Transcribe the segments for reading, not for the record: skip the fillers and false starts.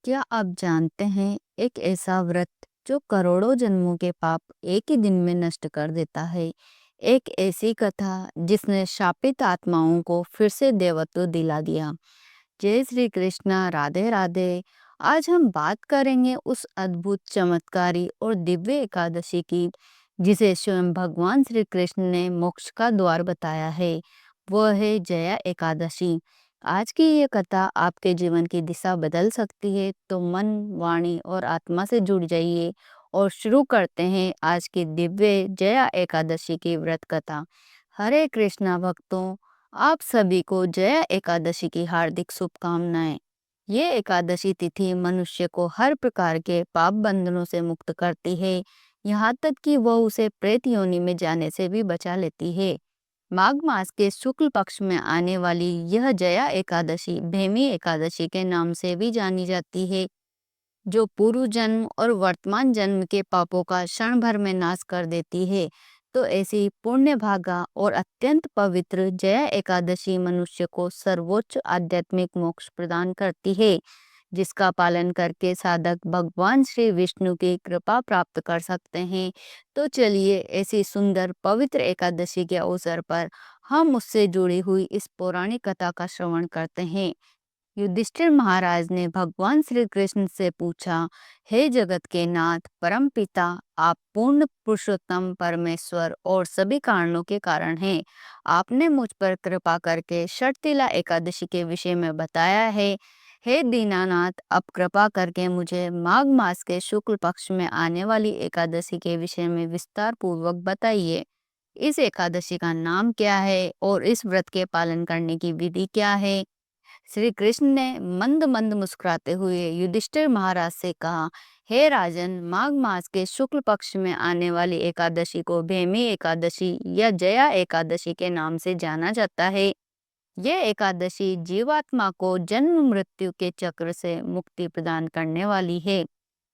क्या आप जानते हैं एक ऐसा व्रत जो करोड़ों जन्मों के पाप एक ही दिन में नष्ट कर देता है। एक ऐसी कथा जिसने शापित आत्माओं को फिर से देवत्व दिला दिया। जय श्री कृष्णा, राधे राधे। आज हम बात करेंगे उस अद्भुत, चमत्कारी और दिव्य एकादशी की जिसे स्वयं भगवान श्री कृष्ण ने मोक्ष का द्वार बताया है। वह है जया एकादशी। आज की ये कथा आपके जीवन की दिशा बदल सकती है, तो मन, वाणी और आत्मा से जुड़ जाइए और शुरू करते हैं आज की दिव्य जया एकादशी की व्रत कथा। हरे कृष्णा भक्तों, आप सभी को जया एकादशी की हार्दिक शुभकामनाएं। ये एकादशी तिथि मनुष्य को हर प्रकार के पाप बंधनों से मुक्त करती है, यहाँ तक कि वह उसे प्रेत योनि में जाने से भी बचा लेती है। माघ मास के शुक्ल पक्ष में आने वाली यह जया एकादशी भैमी एकादशी के नाम से भी जानी जाती है, जो पूर्व जन्म और वर्तमान जन्म के पापों का क्षण भर में नाश कर देती है। तो ऐसी पुण्य भागा और अत्यंत पवित्र जया एकादशी मनुष्य को सर्वोच्च आध्यात्मिक मोक्ष प्रदान करती है, जिसका पालन करके साधक भगवान श्री विष्णु की कृपा प्राप्त कर सकते हैं। तो चलिए ऐसी सुंदर पवित्र एकादशी के अवसर पर हम उससे जुड़ी हुई इस पौराणिक कथा का श्रवण करते हैं। युधिष्ठिर महाराज ने भगवान श्री कृष्ण से पूछा, हे जगत के नाथ, परम पिता, आप पूर्ण पुरुषोत्तम परमेश्वर और सभी कारणों के कारण हैं। आपने मुझ पर कृपा करके षटतिला एकादशी के विषय में बताया है। हे दीनानाथ, अब कृपा करके मुझे माघ मास के शुक्ल पक्ष में आने वाली एकादशी के विषय में विस्तार पूर्वक बताइए। इस एकादशी का नाम क्या है और इस व्रत के पालन करने की विधि क्या है? श्री कृष्ण ने मंद मंद मुस्कुराते हुए युधिष्ठिर महाराज से कहा, हे राजन, माघ मास के शुक्ल पक्ष में आने वाली एकादशी को भैमी एकादशी या जया एकादशी के नाम से जाना जाता है। यह एकादशी जीवात्मा को जन्म मृत्यु के चक्र से मुक्ति प्रदान करने वाली है।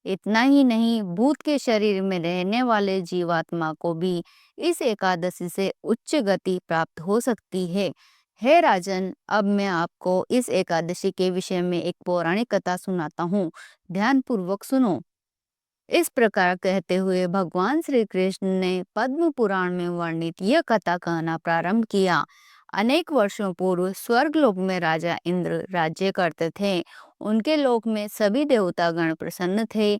इतना ही नहीं, भूत के शरीर में रहने वाले जीवात्मा को भी इस एकादशी से उच्च गति प्राप्त हो सकती है। हे राजन, अब मैं आपको इस एकादशी के विषय में एक पौराणिक कथा सुनाता हूँ। ध्यान पूर्वक सुनो। इस प्रकार कहते हुए भगवान श्री कृष्ण ने पद्म पुराण में वर्णित यह कथा कहना प्रारंभ किया। अनेक वर्षों पूर्व स्वर्गलोक में राजा इंद्र राज्य करते थे। उनके लोक में सभी देवता गण प्रसन्न थे।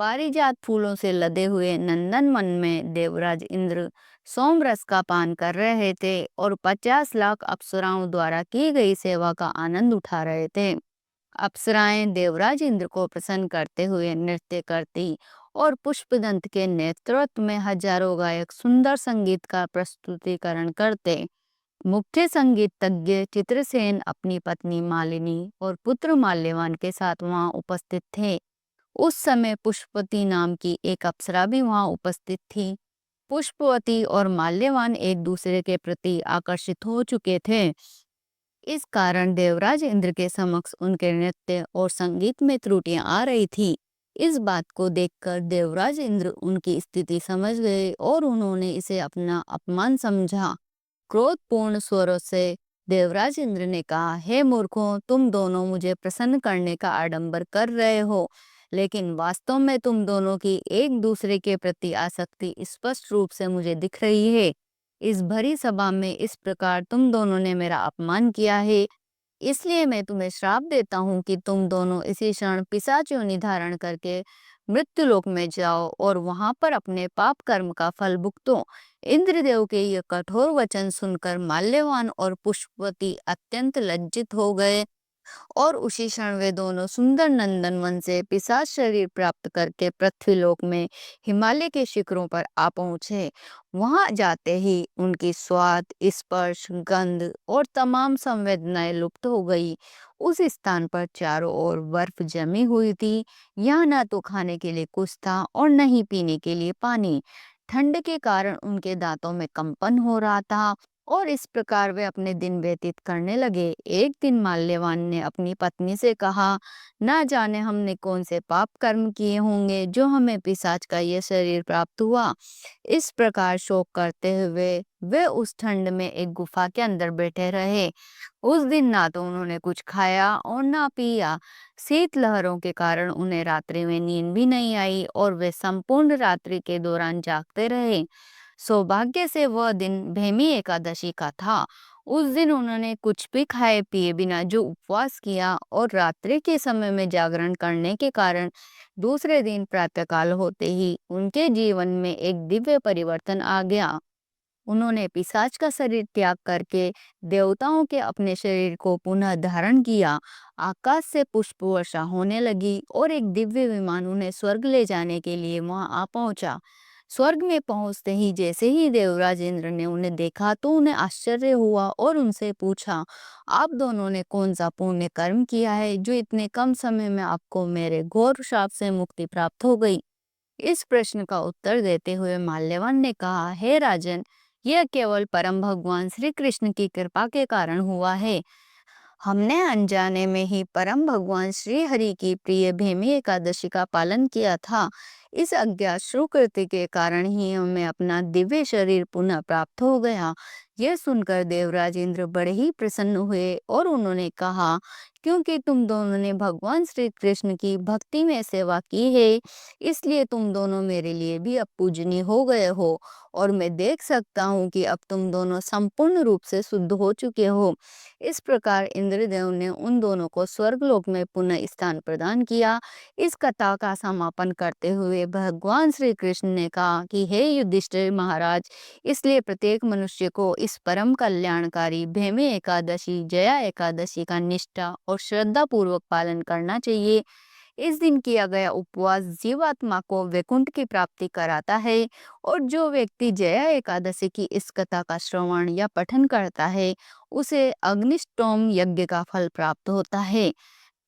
पारिजात फूलों से लदे हुए नंदन वन में देवराज इंद्र सोम रस का पान कर रहे थे और 50 लाख अप्सराओं द्वारा की गई सेवा का आनंद उठा रहे थे। अप्सराएं देवराज इंद्र को प्रसन्न करते हुए नृत्य करती और पुष्पदंत के नेतृत्व में हजारों गायक सुंदर संगीत का प्रस्तुतिकरण करते। मुख्य संगीत तज्ञ चित्रसेन अपनी पत्नी मालिनी और पुत्र माल्यवान के साथ वहां उपस्थित थे। उस समय पुष्पवती नाम की एक अप्सरा भी वहां उपस्थित थी। पुष्पवती और माल्यवान एक दूसरे के प्रति आकर्षित हो चुके थे। इस कारण देवराज इंद्र के समक्ष उनके नृत्य और संगीत में त्रुटियां आ रही थी। इस बात को देखकर देवराज इंद्र उनकी स्थिति समझ गए और उन्होंने इसे अपना अपमान समझा। क्रोधपूर्ण स्वरों से देवराज इंद्र ने कहा, हे मूर्खों, तुम दोनों मुझे प्रसन्न करने का आडंबर कर रहे हो, लेकिन वास्तव में तुम दोनों की एक दूसरे के प्रति आसक्ति स्पष्ट रूप से मुझे दिख रही है। इस भरी सभा में इस प्रकार तुम दोनों ने मेरा अपमान किया है, इसलिए मैं तुम्हें श्राप देता हूँ कि तुम दोनों इसी क्षण पिशाच योनि धारण करके मृत्युलोक में जाओ और वहां पर अपने पाप कर्म का फल भुगतो। इंद्रदेव के ये कठोर वचन सुनकर माल्यवान और पुष्पवती अत्यंत लज्जित हो गए और उसी क्षण वे दोनों सुंदर नंदनवन से पिशाच शरीर प्राप्त करके पृथ्वीलोक में हिमालय के शिखरों पर आ पहुंचे। वहां जाते ही उनकी स्वाद, स्पर्श, गंध और तमाम संवेदनाएं लुप्त हो गई। उस स्थान पर चारों ओर बर्फ जमी हुई थी। यहाँ न तो खाने के लिए कुछ था और न ही पीने के लिए पानी। ठंड के कारण उनके दांतों में कंपन हो रहा था और इस प्रकार वे अपने दिन व्यतीत करने लगे। एक दिन माल्यवान ने अपनी पत्नी से कहा, ना जाने हमने कौन से पाप कर्म किए होंगे जो हमें पिशाच का ये शरीर प्राप्त हुआ। इस प्रकार शोक करते हुए वे उस ठंड में एक गुफा के अंदर बैठे रहे। उस दिन ना तो उन्होंने कुछ खाया और ना पिया। शीत लहरों के कारण उन्हें रात्रि में नींद भी नहीं आई और वे संपूर्ण रात्रि के दौरान जागते रहे। सौभाग्य से वह दिन भैमी एकादशी का था। उस दिन उन्होंने कुछ भी खाए पिए बिना जो उपवास किया और रात्रि के समय में जागरण करने के कारण दूसरे दिन प्रातःकाल होते ही उनके जीवन में एक दिव्य परिवर्तन आ गया। उन्होंने पिशाच का शरीर त्याग करके देवताओं के अपने शरीर को पुनः धारण किया। आकाश से पुष्प वर्षा होने लगी और एक दिव्य विमान उन्हें स्वर्ग ले जाने के लिए वहां आ पहुंचा। स्वर्ग में पहुंचते ही जैसे ही देवराज इंद्र ने उन्हें देखा तो उन्हें आश्चर्य हुआ और उनसे पूछा, आप दोनों ने कौन सा पुण्य कर्म किया है जो इतने कम समय में आपको मेरे घोर शाप से मुक्ति प्राप्त हो गई। इस प्रश्न का उत्तर देते हुए माल्यवान ने कहा, हे राजन, यह केवल परम भगवान श्री कृष्ण की कृपा के कारण हुआ है। हमने अनजाने में ही परम भगवान श्री हरि की प्रिय भीमी एकादशी का पालन किया था। इस अज्ञात सुकृति के कारण ही हमें अपना दिव्य शरीर पुनः प्राप्त हो गया। यह सुनकर देवराज इंद्र बड़े ही प्रसन्न हुए और उन्होंने कहा, क्योंकि तुम दोनों ने भगवान श्री कृष्ण की भक्ति में सेवा की है, इसलिए तुम दोनों मेरे लिए भी अब पूजनीय हो गए हो और मैं देख सकता हूँ कि अब तुम दोनों संपूर्ण रूप से शुद्ध हो चुके हो। इस प्रकार इंद्रदेव ने उन दोनों को स्वर्गलोक में पुनः स्थान प्रदान किया। इस कथा का समापन करते हुए भगवान श्री कृष्ण ने कहा कि हे युधिष्ठिर महाराज, इसलिए प्रत्येक मनुष्य को इस परम कल्याणकारी भैमी एकादशी, जया एकादशी का निष्ठा और श्रद्धा पूर्वक पालन करना चाहिए। इस दिन किया गया उपवास जीवात्मा को वैकुंठ की प्राप्ति कराता है और जो व्यक्ति जया एकादशी की इस कथा का श्रवण या पठन करता है उसे अग्निष्टोम यज्ञ का फल प्राप्त होता है।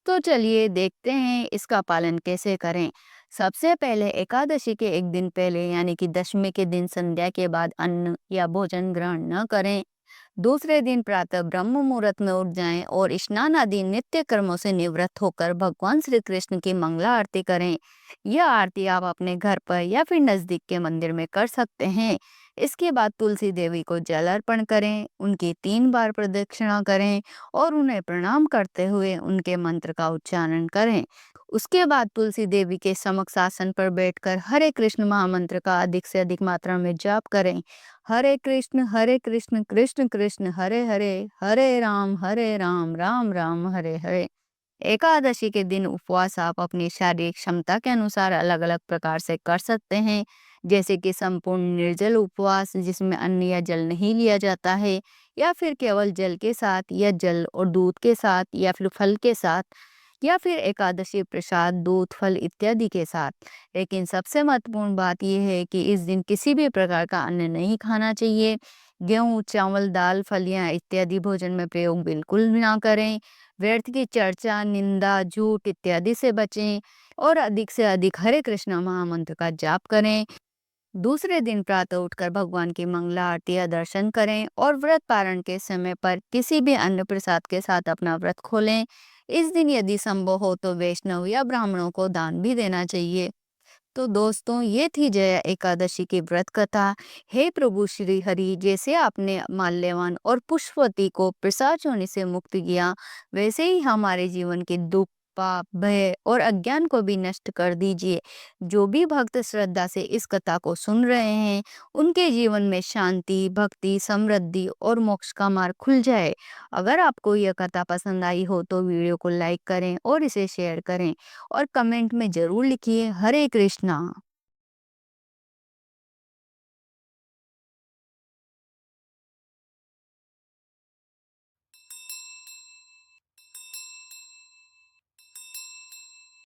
तो चलिए देखते हैं इसका पालन कैसे करें। सबसे पहले एकादशी के एक दिन पहले यानी कि दशमी के दिन संध्या के बाद अन्न या भोजन ग्रहण न करें। दूसरे दिन प्रातः ब्रह्म मुहूर्त में उठ जाएं और स्नान आदि नित्य कर्मों से निवृत्त होकर भगवान श्री कृष्ण की मंगला आरती करें। यह आरती आप अपने घर पर या फिर नजदीक के मंदिर में कर सकते हैं। इसके बाद तुलसी देवी को जल अर्पण करें, उनकी 3 बार प्रदक्षिणा करें और उन्हें प्रणाम करते हुए उनके मंत्र का उच्चारण करें। उसके बाद तुलसी देवी के समक्ष आसन पर बैठकर हरे कृष्ण महामंत्र का अधिक से अधिक मात्रा में जाप करें। हरे कृष्ण कृष्ण कृष्ण हरे हरे, हरे राम राम राम हरे हरे। एकादशी के दिन उपवास आप अपनी शारीरिक क्षमता के अनुसार अलग अलग प्रकार से कर सकते हैं, जैसे कि संपूर्ण निर्जल उपवास जिसमें अन्न या जल नहीं लिया जाता है, या फिर केवल जल के साथ या जल और दूध के साथ या फिर फल के साथ, या फिर एकादशी प्रसाद दूध फल इत्यादि के साथ। लेकिन सबसे महत्वपूर्ण बात यह है कि इस दिन किसी भी प्रकार का अन्न नहीं खाना चाहिए। गेहूं, चावल, दाल, फलियां इत्यादि भोजन में प्रयोग बिल्कुल भी ना करें। व्यर्थ की चर्चा, निंदा, झूठ इत्यादि से बचें और अधिक से अधिक हरे कृष्ण महामंत्र का जाप करें। दूसरे दिन प्रातः उठकर भगवान की मंगला आरती या दर्शन करें और व्रत पारण के समय पर किसी भी अन्न प्रसाद के साथ अपना व्रत खोलें। इस दिन यदि संभव हो तो वैष्णव या ब्राह्मणों को दान भी देना चाहिए। तो दोस्तों, ये थी जया एकादशी की व्रत कथा। हे प्रभु श्री हरि, जैसे आपने माल्यवान और पुष्पवती को पिशाच होने से मुक्त किया, वैसे ही हमारे जीवन के दुख, पाप, भय और अज्ञान को भी नष्ट कर दीजिए। जो भी भक्त श्रद्धा से इस कथा को सुन रहे हैं, उनके जीवन में शांति, भक्ति, समृद्धि और मोक्ष का मार्ग खुल जाए। अगर आपको यह कथा पसंद आई हो तो वीडियो को लाइक करें और इसे शेयर करें और कमेंट में जरूर लिखिए हरे कृष्णा।